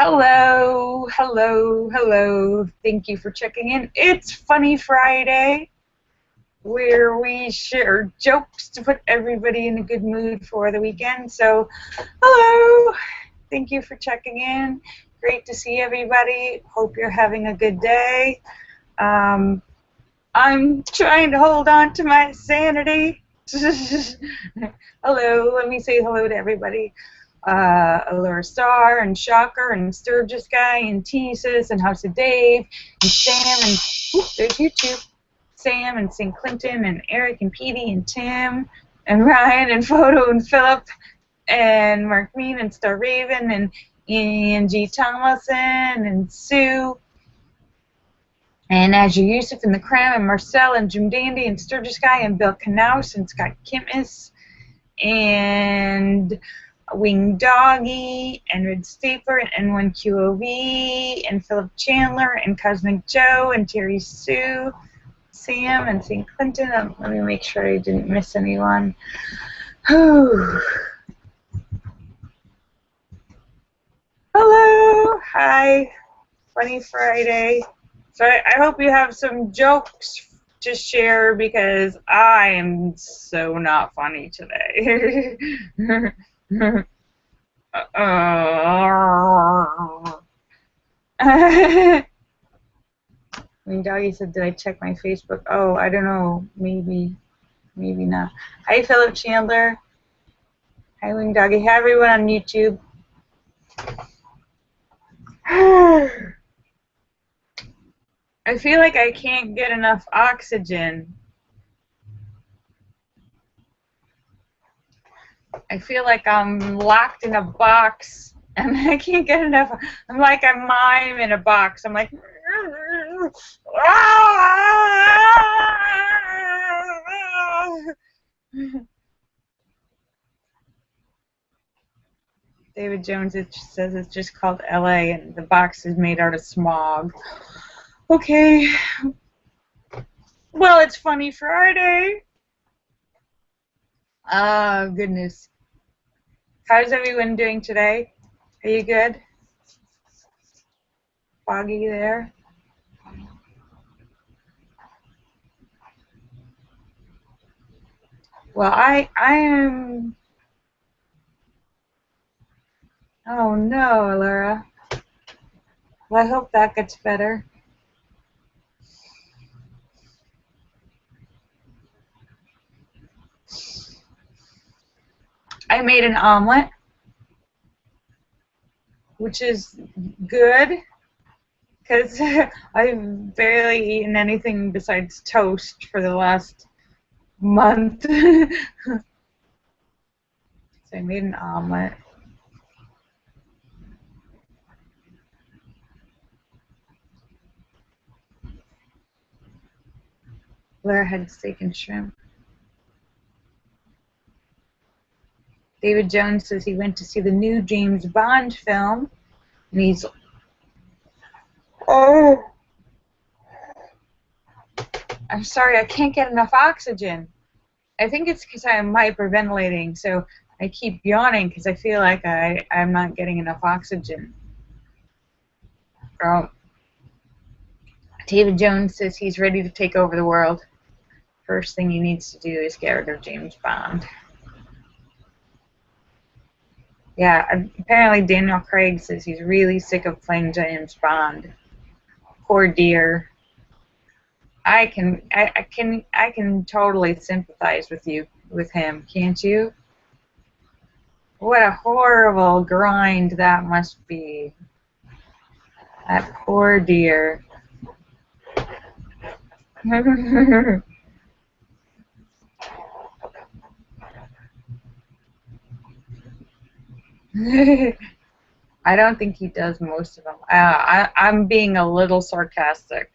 Hello, hello, hello. Thank you for checking in. It's Funny Friday, where we share jokes to put everybody in a good mood for the weekend. So, hello. Thank you for checking in. Great to see everybody. Hope you're having a good day. Um, I'm trying to hold on to my sanity. Hello, let me say hello to everybody. Allure Star and Shocker and Sturgis Guy and Teasus and House of Dave and Sam and there's YouTube. Sam and St. Clinton and Eric and Petey and Tim and Ryan and Photo and Philip and Mark Mean and Star Raven and Angie Thomason and Sue and Azure Yusuf and the Cram and Marcel and Jim Dandy and Sturgis Guy and Bill Knaus and Scott Kimmis and Wing Doggy and Red Stapler and N1QOV and Philip Chandler and Cosmic Joe and Terry Sue, Sam and St. Clinton. Let me make sure I didn't miss anyone. Hello. Hi. Funny Friday. So I hope you have some jokes to share because I am so not funny today. When Doggy said, did I check my Facebook? Oh, I don't know. Maybe not. Hi, Philip Chandler. Hi, Wing Doggy. Hi, everyone on YouTube. I feel like I can't get enough oxygen. I feel like I'm locked in a box and I can't get enough. I'm like a mime in a box. I'm like, David Jones says it's just called LA and the box is made out of smog. Okay. Well, it's Funny Friday. Oh, goodness. How's everyone doing today? Are you good? Foggy there? Well, I am... Oh, no, Laura. Well, I hope that gets better. I made an omelet, which is good because I've barely eaten anything besides toast for the last month. So I made an omelet. Laura had steak and shrimp. David Jones says he went to see the new James Bond film, and he's... Oh! I'm sorry, I can't get enough oxygen. I think it's because I'm hyperventilating, so I keep yawning because I feel like I'm not getting enough oxygen. Oh. David Jones says he's ready to take over the world. First thing he needs to do is get rid of James Bond. Yeah, apparently Daniel Craig says he's really sick of playing James Bond. Poor dear. I can totally sympathize with him, can't you? What a horrible grind that must be. That poor dear. I don't think he does most of them. I'm being a little sarcastic.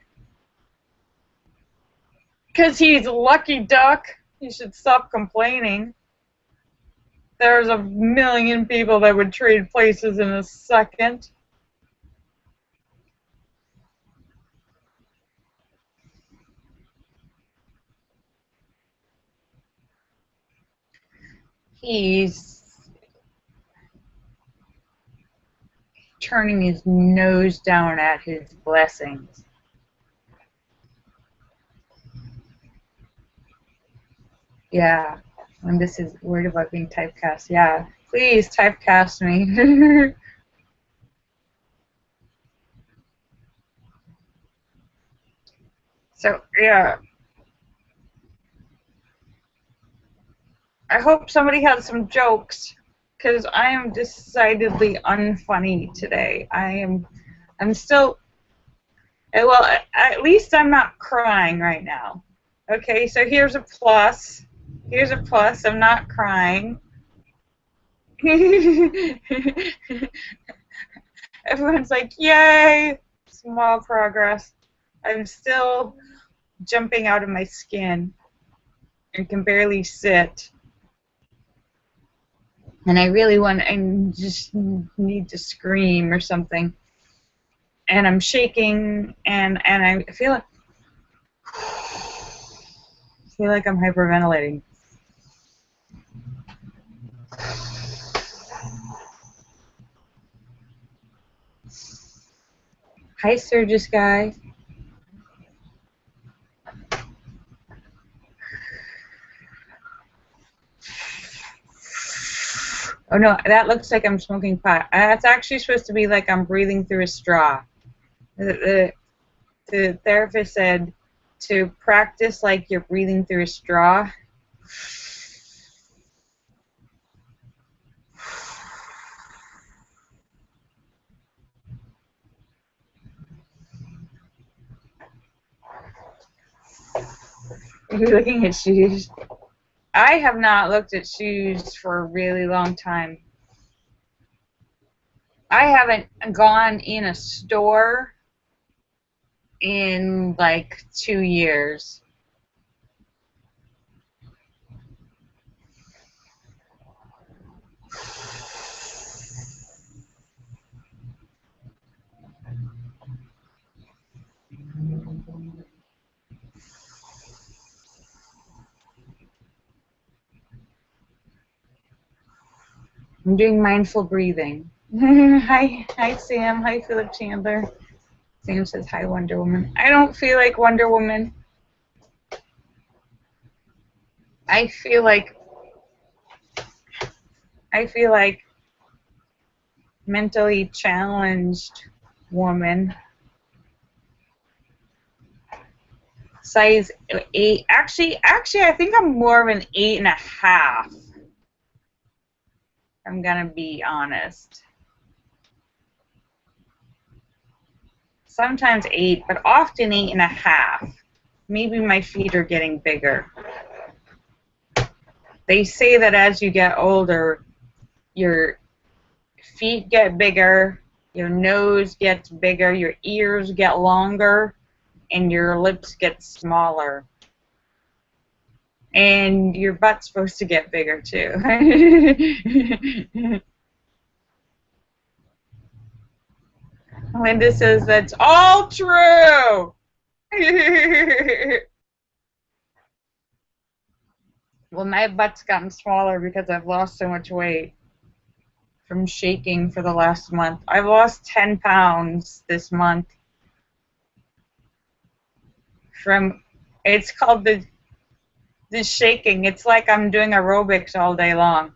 Because he's lucky duck. He should stop complaining. There's a million people that would trade places in a second. He's turning his nose down at his blessings. Yeah, and this is worried about being typecast. Yeah, please typecast me. So, yeah. I hope somebody has some jokes, because I am decidedly unfunny today. I'm still, well, at least I'm not crying right now. Okay, so here's a plus. Here's a plus. I'm not crying. Everyone's like, yay! Small progress. I'm still jumping out of my skin. I can barely sit. And I just need to scream or something. And I'm shaking, and I feel like I'm hyperventilating. Hi, Sturgis guy. Oh no, that looks like I'm smoking pot. That's actually supposed to be like I'm breathing through a straw. The therapist said to practice like you're breathing through a straw. You're looking at shoes. I have not looked at shoes for a really long time. I haven't gone in a store in like 2 years. I'm doing mindful breathing. Hi Sam. Hi Philip Chandler. Sam says hi Wonder Woman. I don't feel like Wonder Woman. I feel like mentally challenged woman. Size 8. Actually, I think I'm more of an 8.5. I'm gonna be honest. Sometimes 8, but often 8.5. Maybe my feet are getting bigger. They say that as you get older, your feet get bigger, your nose gets bigger, your ears get longer, and your lips get smaller. And your butt's supposed to get bigger too. Linda says that's all true. Well, my butt's gotten smaller because I've lost so much weight from shaking for the last month. I've lost 10 pounds this month. It's called the shaking. It's like I'm doing aerobics all day long.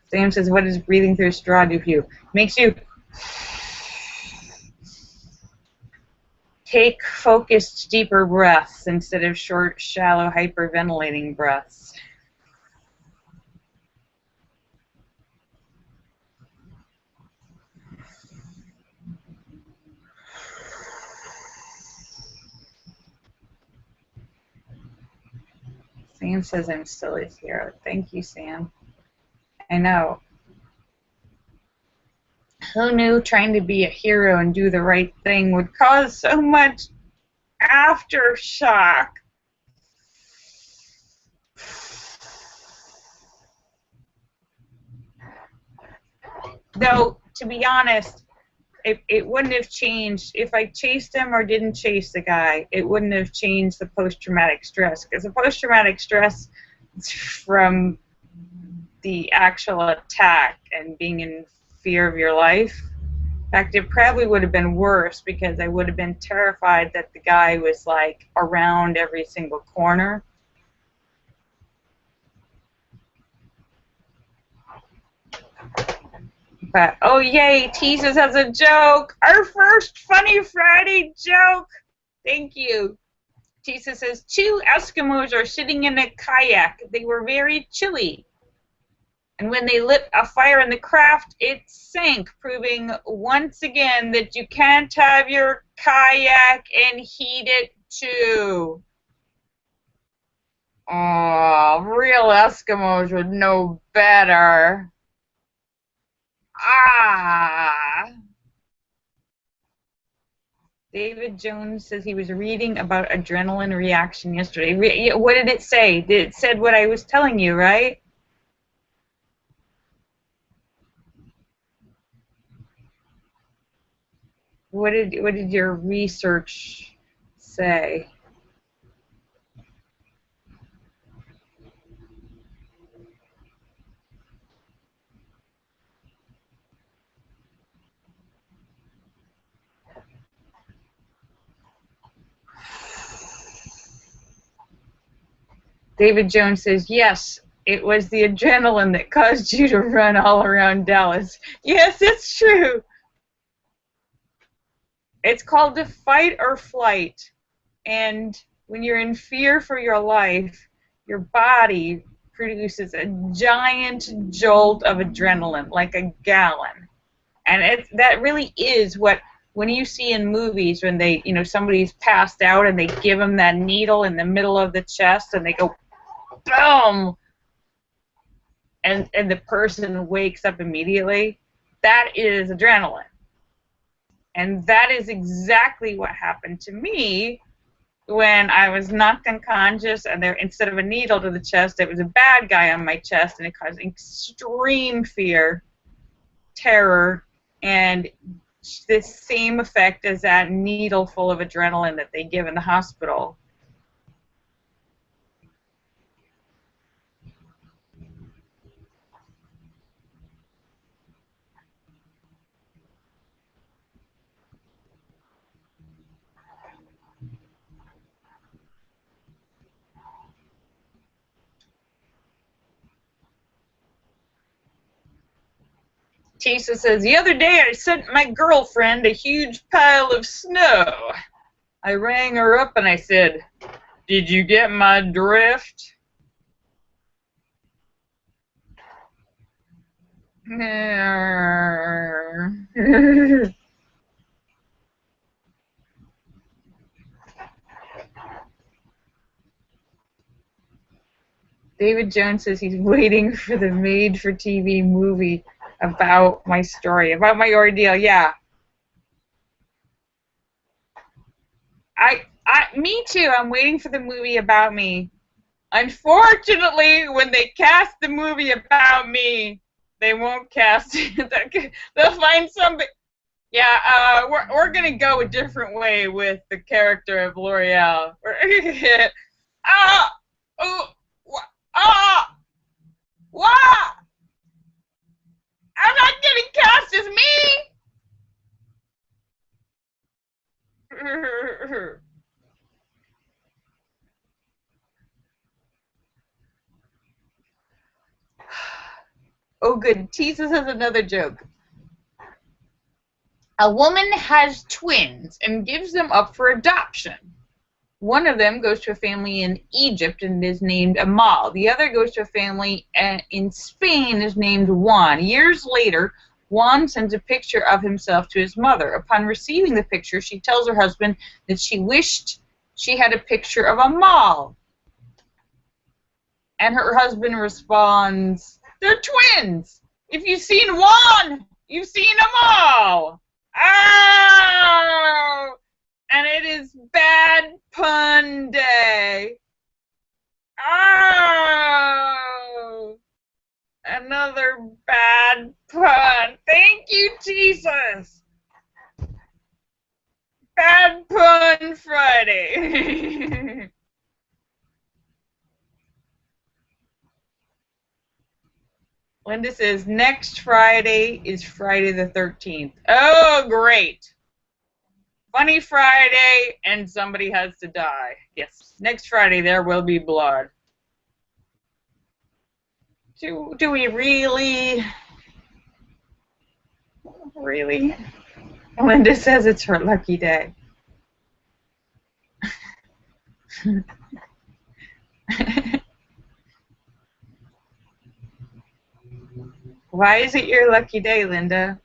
Sam says, what does breathing through a straw do for you? Makes you take focused, deeper breaths instead of short, shallow, hyperventilating breaths. Sam says I'm still a hero. Thank you, Sam. I know. Who knew trying to be a hero and do the right thing would cause so much aftershock? Though, to be honest, it wouldn't have changed if I chased him or didn't chase the guy. It wouldn't have changed the post-traumatic stress, because the post-traumatic stress from the actual attack and being in fear of your life. In fact, it probably would have been worse, because I would have been terrified that the guy was like around every single corner. But oh yay, Teases has a joke. Our first Funny Friday joke. Thank you. Teases says, 2 Eskimos are sitting in a kayak. They were very chilly. And when they lit a fire in the craft, it sank, proving once again that you can't have your kayak and heat it too. Oh, real Eskimos would know better. Ah. David Jones says he was reading about adrenaline reaction yesterday. What did it say? It said what I was telling you, right? What did your research say? David Jones says, yes, it was the adrenaline that caused you to run all around Dallas. Yes, it's true. It's called the fight or flight. And when you're in fear for your life, your body produces a giant jolt of adrenaline, like a gallon. And that really is what, when you see in movies when they, somebody's passed out and they give them that needle in the middle of the chest and they go, boom, and the person wakes up immediately, that is adrenaline. And that is exactly what happened to me when I was knocked unconscious, and there, instead of a needle to the chest, it was a bad guy on my chest, and it caused extreme fear, terror, and the same effect as that needle full of adrenaline that they give in the hospital. Tisa says, the other day I sent my girlfriend a huge pile of snow. I rang her up and I said, did you get my drift? David Jones says he's waiting for the made-for-TV movie about my story, about my ordeal. Yeah. Me too. I'm waiting for the movie about me. Unfortunately, when they cast the movie about me, they won't cast it. They'll find somebody. Yeah, we're gonna go a different way with the character of Lorielle. Ah, oh, ah, what? I'm not getting cast as me. Oh, good. Teases has another joke. A woman has twins and gives them up for adoption. One of them goes to a family in Egypt and is named Amal. The other goes to a family in Spain and is named Juan. Years later, Juan sends a picture of himself to his mother. Upon receiving the picture, she tells her husband that she wished she had a picture of Amal. And her husband responds, they're twins! If you've seen Juan, you've seen Amal! Oh! And it is bad pun day. Oh! Another bad pun. Thank you, Jesus. Linda says, next Friday is Friday the 13th. Oh, great. Funny Friday, and somebody has to die. Yes, next Friday there will be blood. Do we really? Really? Linda says it's her lucky day. Why is it your lucky day, Linda?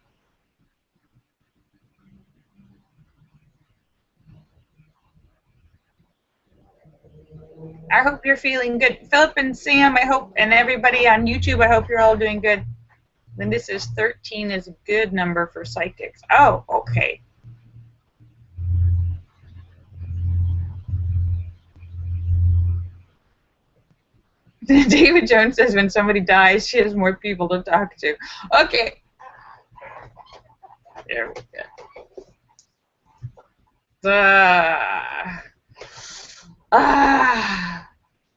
I hope you're feeling good. Philip and Sam, I hope, and everybody on YouTube, I hope you're all doing good. Linda says 13 is a good number for psychics. Oh, okay. David Jones says when somebody dies, she has more people to talk to. Okay. There we go.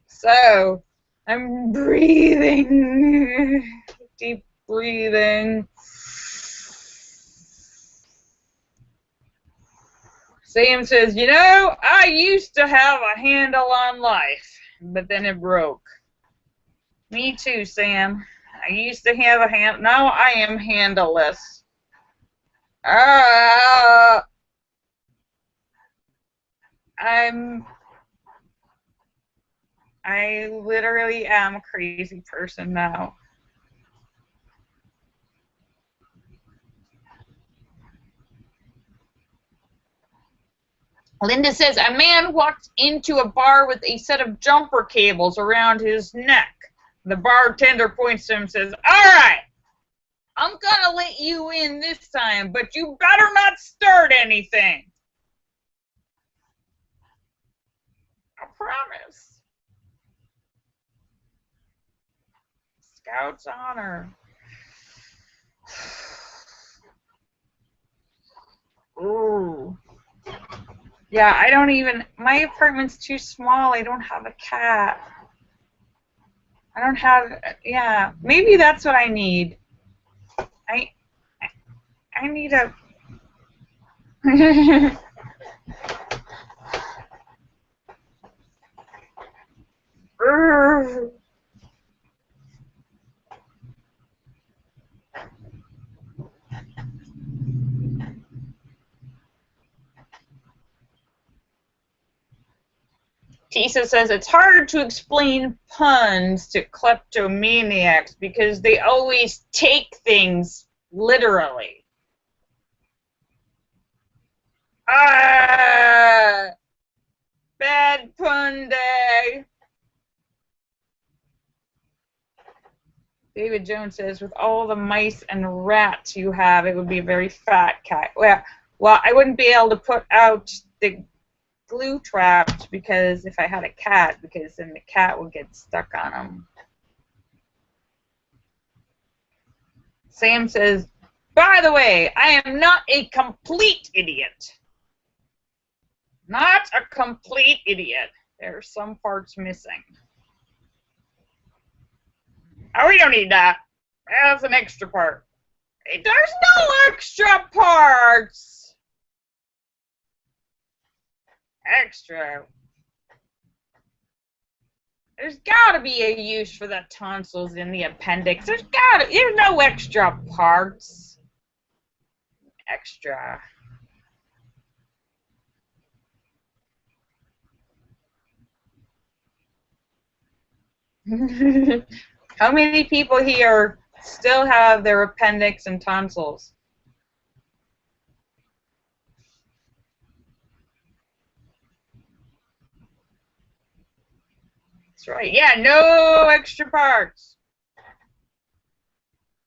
So, I'm breathing. Deep breathing. Sam says, you know, I used to have a handle on life, but then it broke. Me too, Sam. I used to have a hand. Now I am handleless. I literally am a crazy person now. Linda says, a man walked into a bar with a set of jumper cables around his neck. The bartender points to him and says, all right, I'm going to let you in this time, but you better not start anything. I promise. Scout's honor. Ooh. Yeah, I don't even, my apartment's too small. I don't have a cat. I don't have, yeah, maybe that's what I need. I need a, Tisa says it's harder to explain puns to kleptomaniacs because they always take things literally. Ah, bad pun day. David Jones says, with all the mice and rats you have, it would be a very fat cat. Well, I wouldn't be able to put out the glue traps because if I had a cat, because then the cat would get stuck on them. Sam says, by the way, I am not a complete idiot. Not a complete idiot. There are some parts missing. Oh, we don't need that. That's an extra part. There's no extra parts. Extra. There's got to be a use for the tonsils in the appendix. There's no extra parts. Extra. How many people here still have their appendix and tonsils? That's right. Yeah, no extra parts.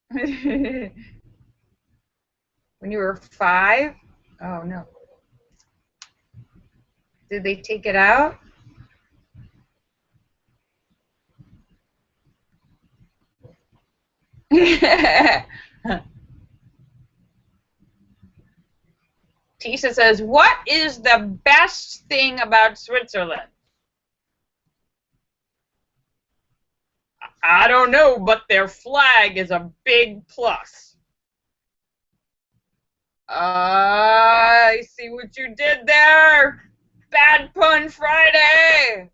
When you were 5? Oh, no. Did they take it out? Tisa says, what is the best thing about Switzerland? I don't know, but their flag is a big plus. I see what you did there. Bad pun Friday.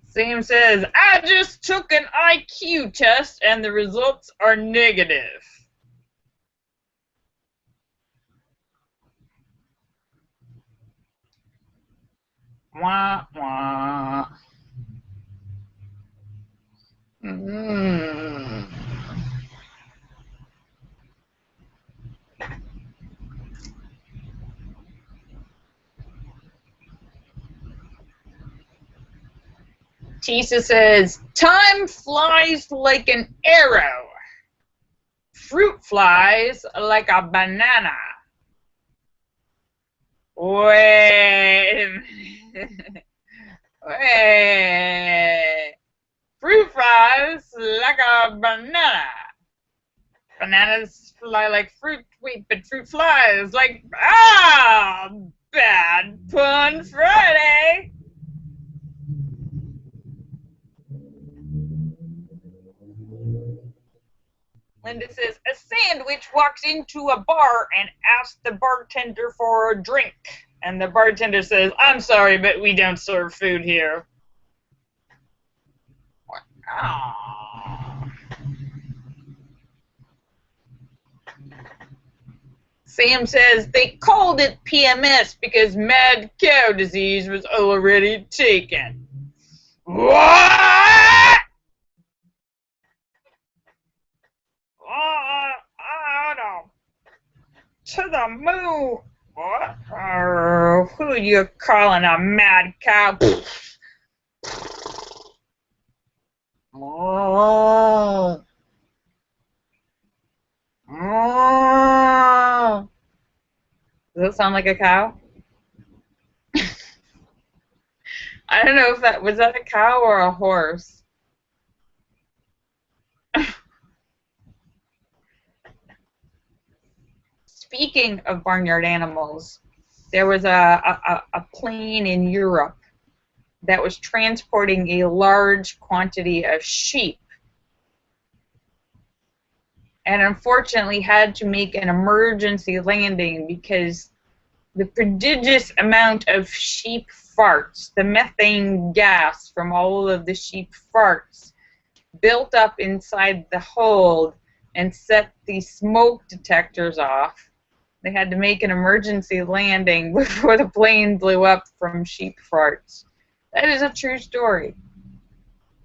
Sam says, I just took an IQ test and the results are negative. Wah, wah. Mm. Tisa says, time flies like an arrow. Fruit flies like a banana. Wait. Wait. Fruit flies like a banana. Bananas fly like fruit. Wait, but fruit flies like... Ah! Bad pun Friday! Linda says, a sandwich walks into a bar and asks the bartender for a drink. And the bartender says, I'm sorry, but we don't serve food here. Oh. Sam says, they called it PMS because mad cow disease was already taken. What? To the moon. What? Who are you calling a mad cow? Oh. Oh. Does that sound like a cow? I don't know if that was that a cow or a horse. Speaking of barnyard animals, there was a plane in Europe that was transporting a large quantity of sheep, and unfortunately had to make an emergency landing because the prodigious amount of sheep farts, the methane gas from all of the sheep farts, built up inside the hold and set the smoke detectors off. They had to make an emergency landing before the plane blew up from sheep farts. That is a true story.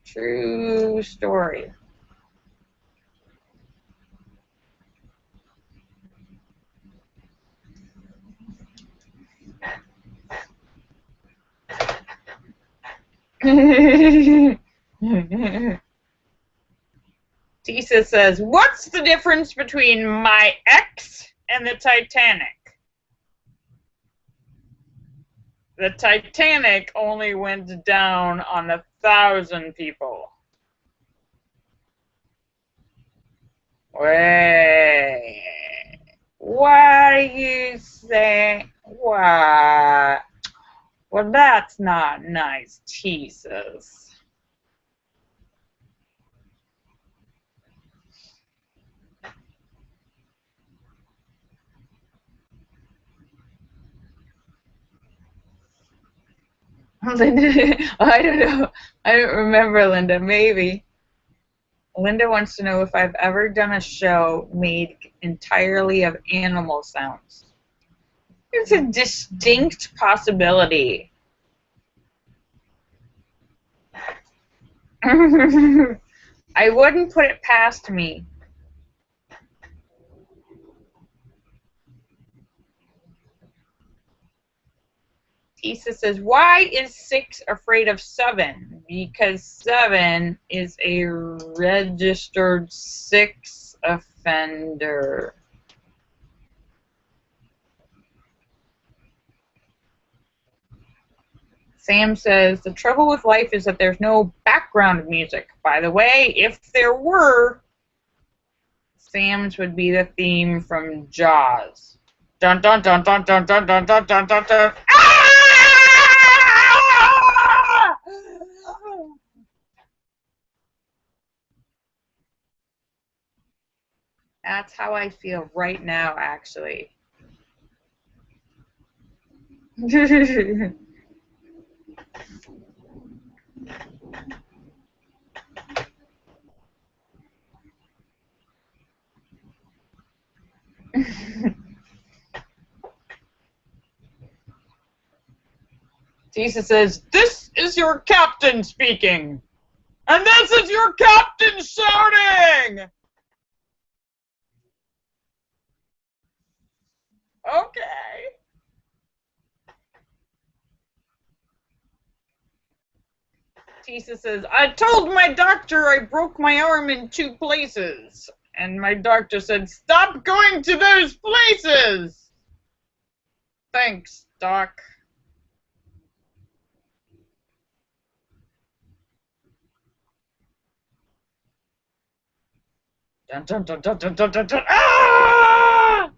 True story. Tisa says, what's the difference between my ex and the Titanic? The Titanic only went down on 1,000 people. Wait. Why you say what? Well, that's not nice, Jesus. Linda, I don't know. I don't remember, Linda. Maybe. Linda wants to know if I've ever done a show made entirely of animal sounds. It's a distinct possibility. I wouldn't put it past me. Tisa says, why is 6 afraid of 7? Because 7 is a registered 6 offender. Sam says, the trouble with life is that there's no background music. By the way, if there were, Sam's would be the theme from Jaws. Dun dun dun dun dun dun dun dun dun dun dun. Ah! That's how I feel right now, actually. Tisa says, "This is your captain speaking, and this is your captain shouting." Okay. Tisa says, "I told my doctor I broke my arm in 2 places. And my doctor said, stop going to those places. Thanks, Doc." Dun, dun, dun, dun, dun, dun, dun, dun. Ah!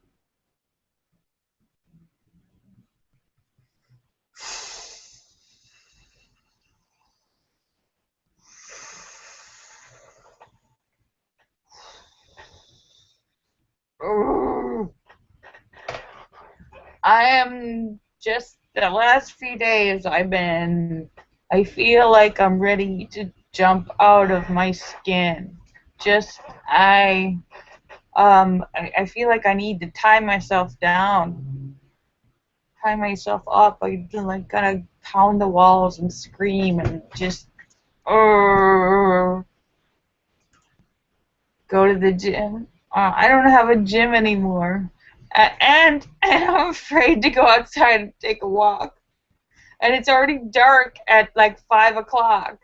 I am just the last few days I feel like I'm ready to jump out of my skin. Just I feel like I need to tie myself down, tie myself up. I like gotta pound the walls and scream and just go to the gym. I don't have a gym anymore, and I'm afraid to go outside and take a walk. And it's already dark at like 5 o'clock.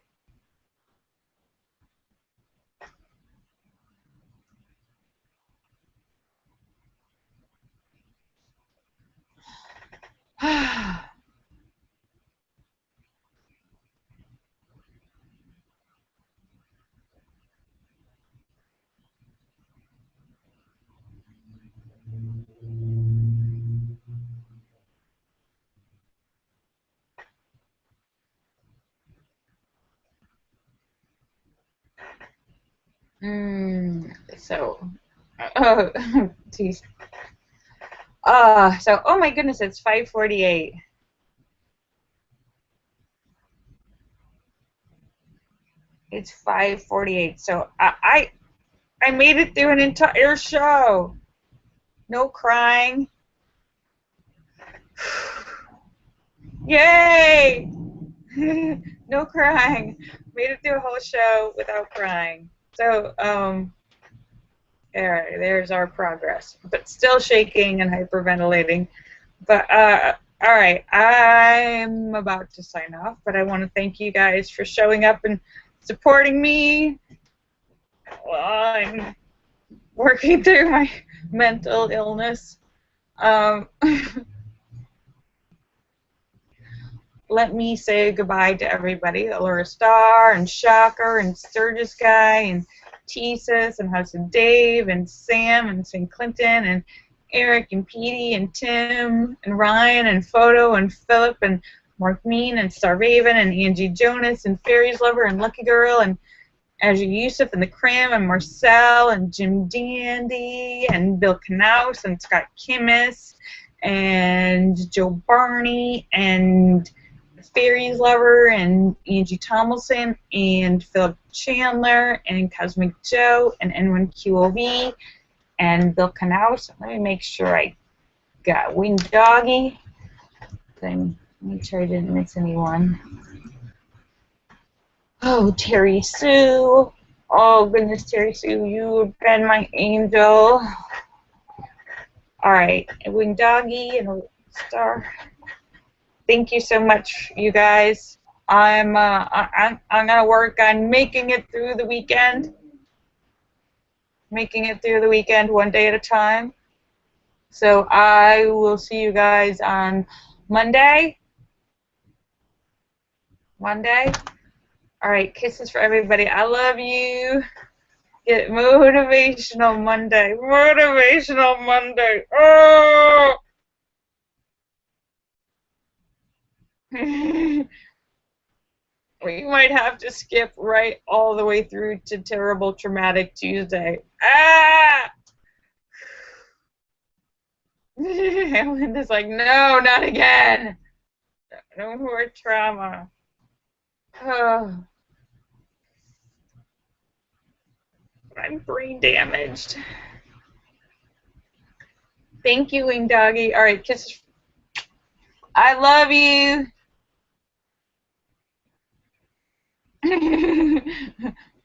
So, geez. So, oh my goodness, it's 5:48. It's 5:48. So I made it through an entire show. No crying. Yay! No crying. Made it through a whole show without crying. So, there's our progress. But still shaking and hyperventilating. But, all right, I'm about to sign off, but I want to thank you guys for showing up and supporting me while I'm working through my mental illness. Let me say goodbye to everybody. Laura Star and Shocker and Sturgis Guy and Tesis and House of Dave and Sam and St. Clinton and Eric and Petey and Tim and Ryan and Photo and Philip and Mark Mean and Star Raven and Angie Jonas and Fairies Lover and Lucky Girl and Azure Yusuf and the Cram and Marcel and Jim Dandy and Bill Knaus and Scott Kimmis and Joe Barney and Fairies Lover and Angie Tomlinson and Philip Chandler and Cosmic Joe and N1QOV and Bill Knaus. Let me make sure I got Winged Doggy. Then make sure I didn't miss anyone. Oh, Terry Sue. Oh, goodness, Terry Sue, you've been my angel. All right, Winged Doggy and a Star. Thank you so much, you guys. I'm gonna work on making it through the weekend. Making it through the weekend one day at a time. So I will see you guys on Monday. Monday. All right, kisses for everybody. I love you. Get Motivational Monday. Motivational Monday. Oh! We might have to skip right all the way through to Terrible Traumatic Tuesday. Ah! Linda's like, no, not again. No more trauma. Oh, I'm brain damaged. Thank you, Wing Doggy. All right, kisses. I love you.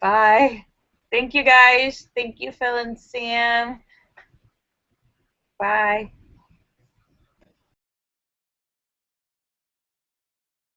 Bye. Thank you, guys. Thank you, Phil and Sam. Bye.